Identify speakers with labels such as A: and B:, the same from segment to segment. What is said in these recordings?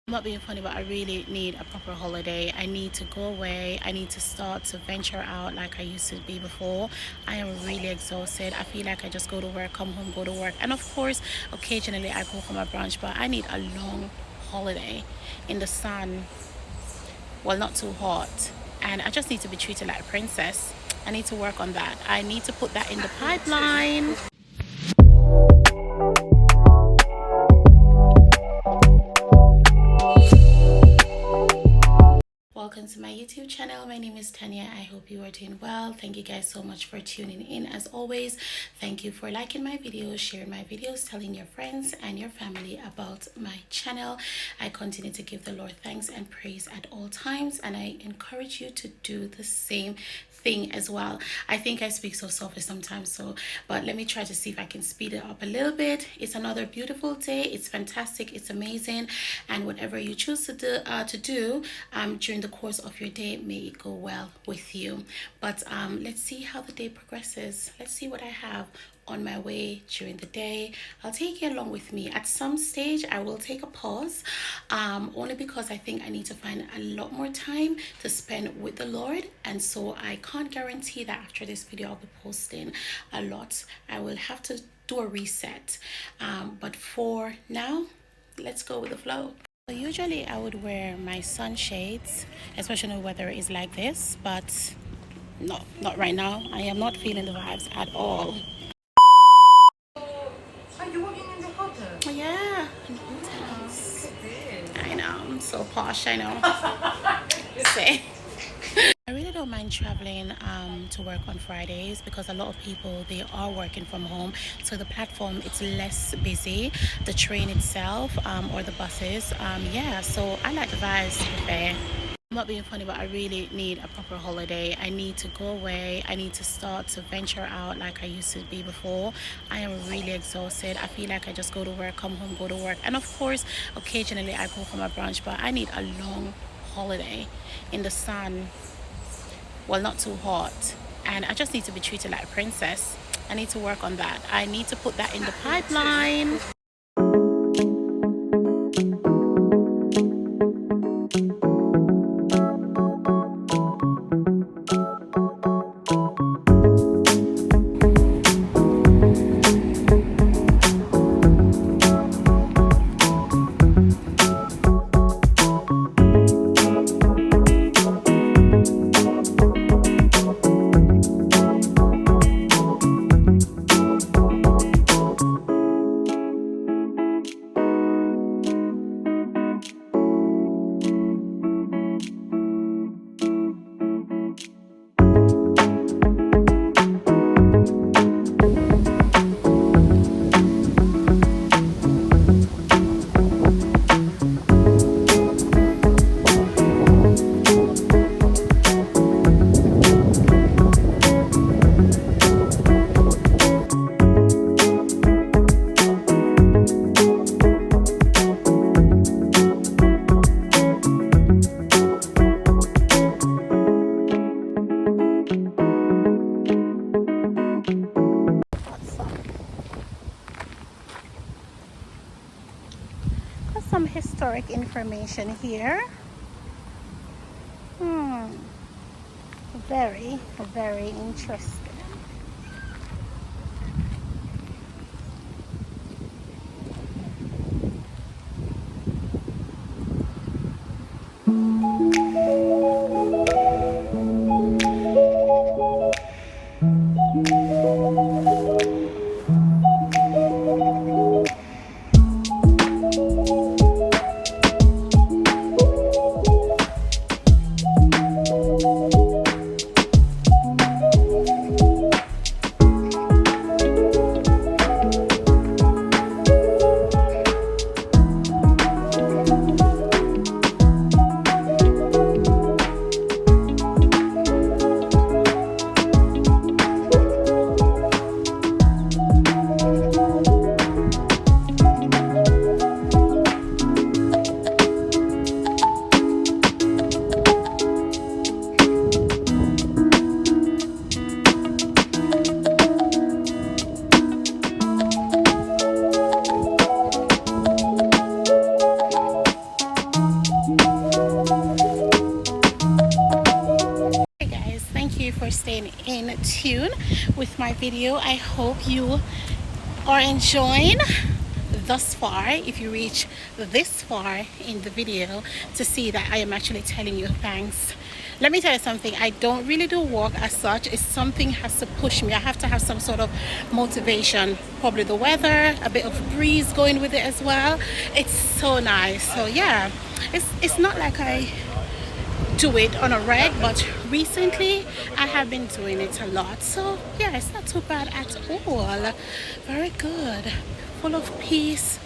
A: I'm not being funny, but I really need a proper holiday. I need to go away. I need to start to venture out like I used to be before. I am really exhausted. I feel like I just go to work, come home, go to work. And of course, occasionally I go for my brunch, but I need a long holiday in the sun. Well, not too hot. And I just need to be treated like a princess. I need to work on that. I need to put that in the pipeline. Welcome to my YouTube channel. My name is Tanya. I hope you are doing well. Thank you guys so much for tuning in. As always, thank you for liking my videos, sharing my videos, telling your friends and your family about my channel. I continue to give the Lord thanks and praise at all times, and I encourage you to do the same thing as well. I think I speak so softly sometimes, but let me try to see if I can speed it up a little bit. It's another beautiful day. It's fantastic. It's amazing, and whatever you choose to do during the course of your day, may it go well with you. But let's see how the day progresses. Let's see what I have on my way during the day. I'll take you along with me. At some stage I will take a pause, only because I think I need to find a lot more time to spend with the Lord, and so I can't guarantee that after this video I'll be posting a lot. I will have to do a reset, but for now, let's go with the flow. Usually I would wear my sunshades, especially when the weather is like this, but not right now. I am not feeling the vibes at all.
B: Are you working in the hotel?
A: Yeah, in hotels. I know, I'm so posh, I know. Say. I really don't mind traveling to work on Fridays, because a lot of people, they are working from home, so the platform, it's less busy. The train itself, or the buses, yeah. So I like the vibes, to be fair. I'm not being funny, but I really need a proper holiday. I need to go away. I need to start to venture out like I used to be before. I am really exhausted. I feel like I just go to work, come home, go to work. And of course, occasionally I go for my brunch, but I need a long holiday in the sun. Well, not too hot. And I just need to be treated like a princess. I need to work on that. I need to put that in the pipeline. Some historic information here. Very, very interesting. for staying in tune with my video. I hope you are enjoying thus far, if you reach this far in the video, to see that I am actually telling you thanks. Let me tell you something, I don't really do work as such. It's something has to push me. I have to have some sort of motivation, probably the weather, a bit of breeze going with it as well. It's so nice. So yeah, it's not like I do it on a reg, but recently I have been doing it a lot. So yeah, it's not too bad at all. Very good, full of peace.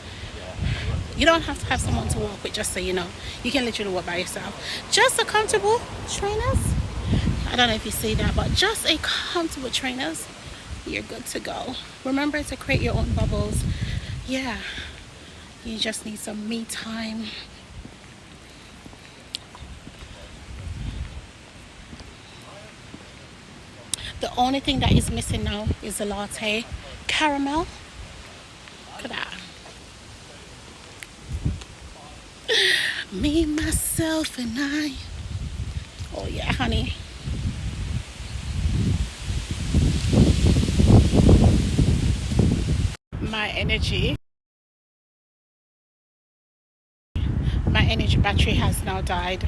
A: You don't have to have someone to walk with, just so you know. You can literally walk by yourself. Just a comfortable trainers. I don't know if you see that, but just a comfortable trainers, you're good to go. Remember to create your own bubbles. Yeah, you just need some me time. The only thing that is missing now is the latte. Caramel. Look at that. Me, myself, and I. Oh yeah, honey. My energy battery has now died.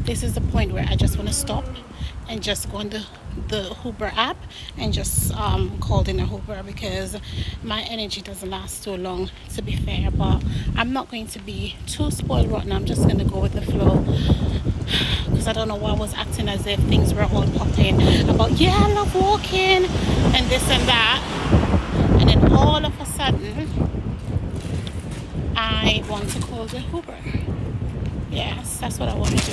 A: This is the point where I just want to stop and just go on the Uber app and just call in a Uber, because my energy doesn't last too long, to be fair. But I'm not going to be too spoiled rotten. I'm just going to go with the flow, because I don't know why I was acting as if things were all popping about, yeah, I love walking and this and that, and then all of a sudden I want to call the Uber. Yes, that's what I want to do.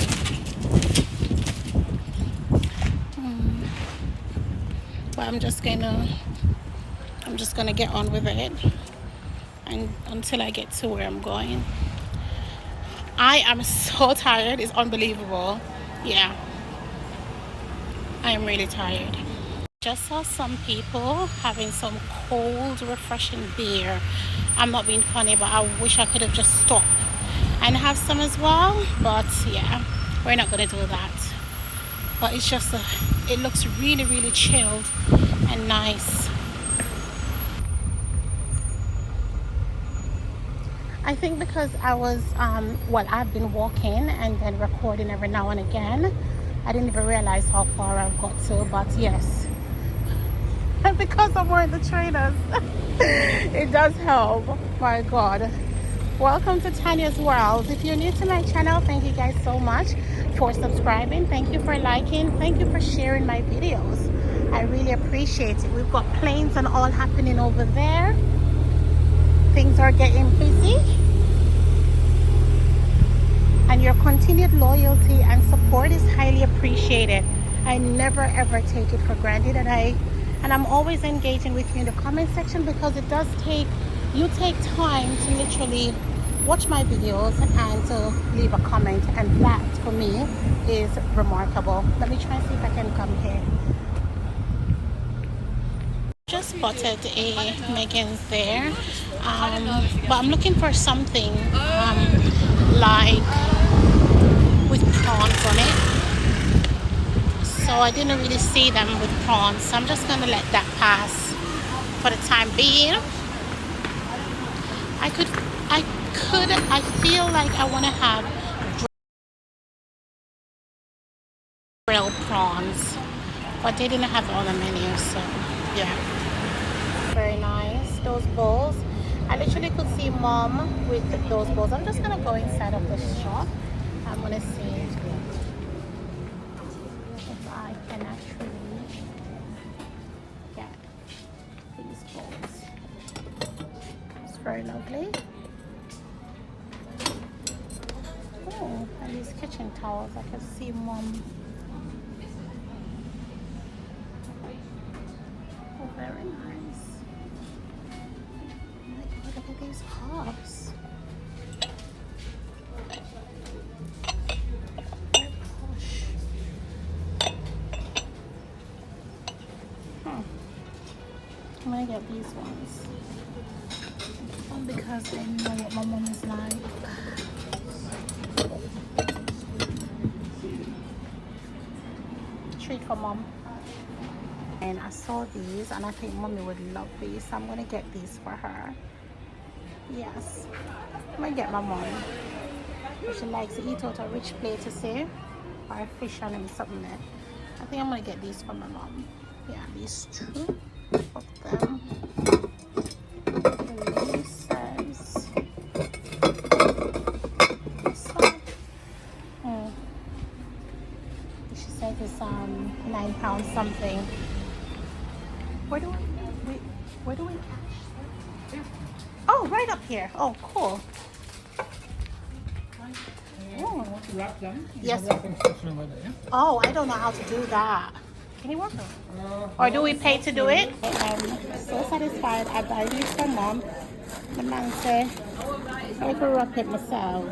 A: But I'm just gonna get on with it, and until I get to where I'm going. I am so tired, it's unbelievable. Yeah, I am really tired. Just saw some people having some cold refreshing beer. I'm not being funny, but I wish I could have just stopped and have some as well, but yeah, we're not gonna do that. But it's just it looks really, really chilled and nice. I think because I was I've been walking and then recording every now and again, I didn't even realize how far I've got to. But yes, and because I'm wearing the trainers, it does help. My God. Welcome to Tanya's World. If you're new to my channel, thank you guys so much for subscribing. Thank you for liking. Thank you for sharing my videos. I really appreciate it. We've got planes and all happening over there. Things are getting busy. And your continued loyalty and support is highly appreciated. I never ever take it for granted, and I'm always engaging with you in the comment section, because it does take time to literally watch my videos and to leave a comment, and that for me is remarkable. Let me try and see if I can come here. Just spotted a Megan's there, but I'm looking for something like with prawns on it. So I didn't really see them with prawns, so I'm just gonna let that pass for the time being. I feel like I want to have grilled prawns, but they didn't have it on the menu, so yeah. Very nice, those bowls. I literally could see mom with those bowls. I'm just gonna go inside of the shop. I'm gonna see if I can actually get these bowls. It's very lovely. Oh, and these kitchen towels. I can see mom. Oh, very nice. Oh my God, look at these cups. Very posh. I'm gonna get these ones. Because I know what my mom is like. Treat for mom. And I saw these and I think mommy would love these, so I'm gonna get these for her. Yes, I'm gonna get my mom. She likes to eat out a rich plate, to say, or a fish and something there. I think I'm gonna get these for my mom. Yeah, these two of them. And this says this one. She said it's £9 something. Where do we Oh, right up here. Oh, cool. Oh.
C: Wrap them.
A: Yes.
C: Wrapping station over there.
A: Oh, I don't know how to do that. Can you work it? Or do we pay to do it? I'm so satisfied. I buy these for mom. The man said I can wrap it myself.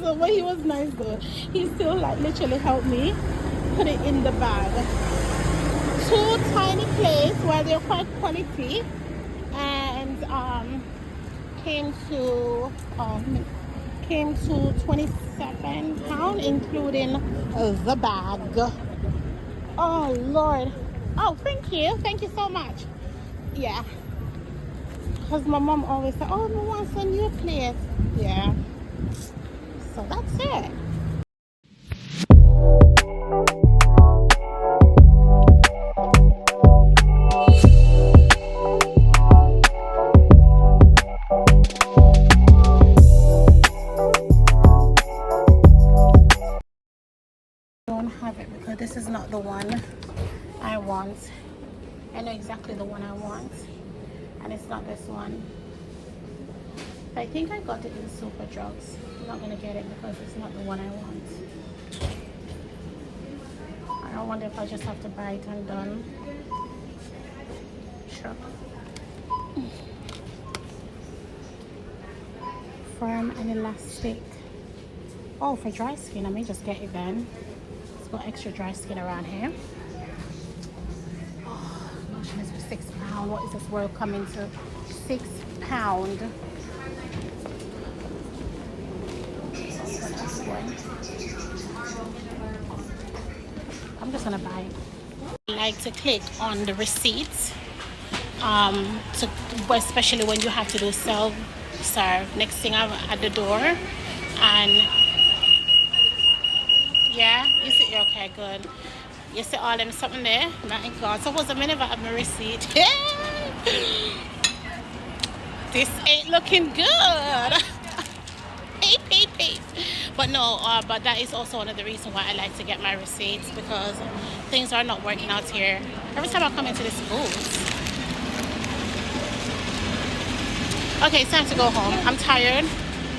A: So but he was nice though. He still like literally helped me put it in the bag. Two tiny plates where they're quite quality and came to £27 including the bag. Oh Lord. Oh, thank you so much. Yeah, because my mom always said, oh, I want to send you a plate. Yeah, so that's it. Don't have it because this is not the one I want. I know exactly the one I want, and it's not this one. I think I got it in Super Drugs. I'm not gonna get it because it's not the one I want. I wonder if I just have to buy it and done. Sure. Firm and elastic. Oh, for dry skin, I may just get it then. It's got extra dry skin around here. Oh, lotion is for £6. What is this world coming to? £6. I'm just gonna buy it. I like to click on the receipts, especially when you have to do self-serve. Next thing I'm at the door, and yeah, you see, okay, good. You see all them something there? My God, suppose I never have my receipt. This ain't looking good. Peep. But no, but that is also one of the reasons why I like to get my receipts, because things are not working out here. Every time I come into this booth. Okay, it's time to go home. I'm tired.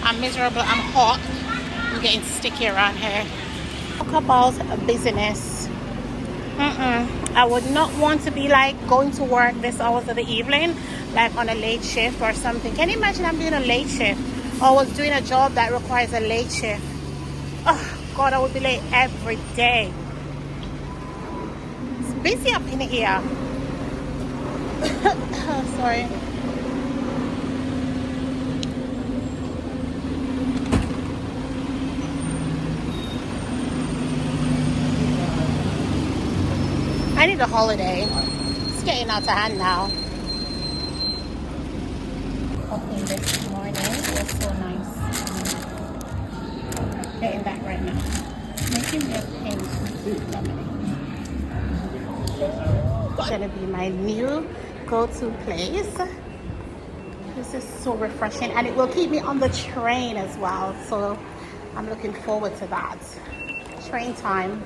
A: I'm miserable. I'm hot. I'm getting sticky around here. Talk about business. I would not want to be like going to work this hours of the evening, like on a late shift or something. Can you imagine I'm doing a late shift? I was doing a job that requires a late shift. Oh God, I would be late every day. It's busy up in here. Sorry. I need a holiday. It's getting out of hand now. Opening this morning. It was so nice. Getting that right now. Making me a pink lemonade. It's gonna be my new go-to place. This is so refreshing, and it will keep me on the train as well. So I'm looking forward to that. Train time.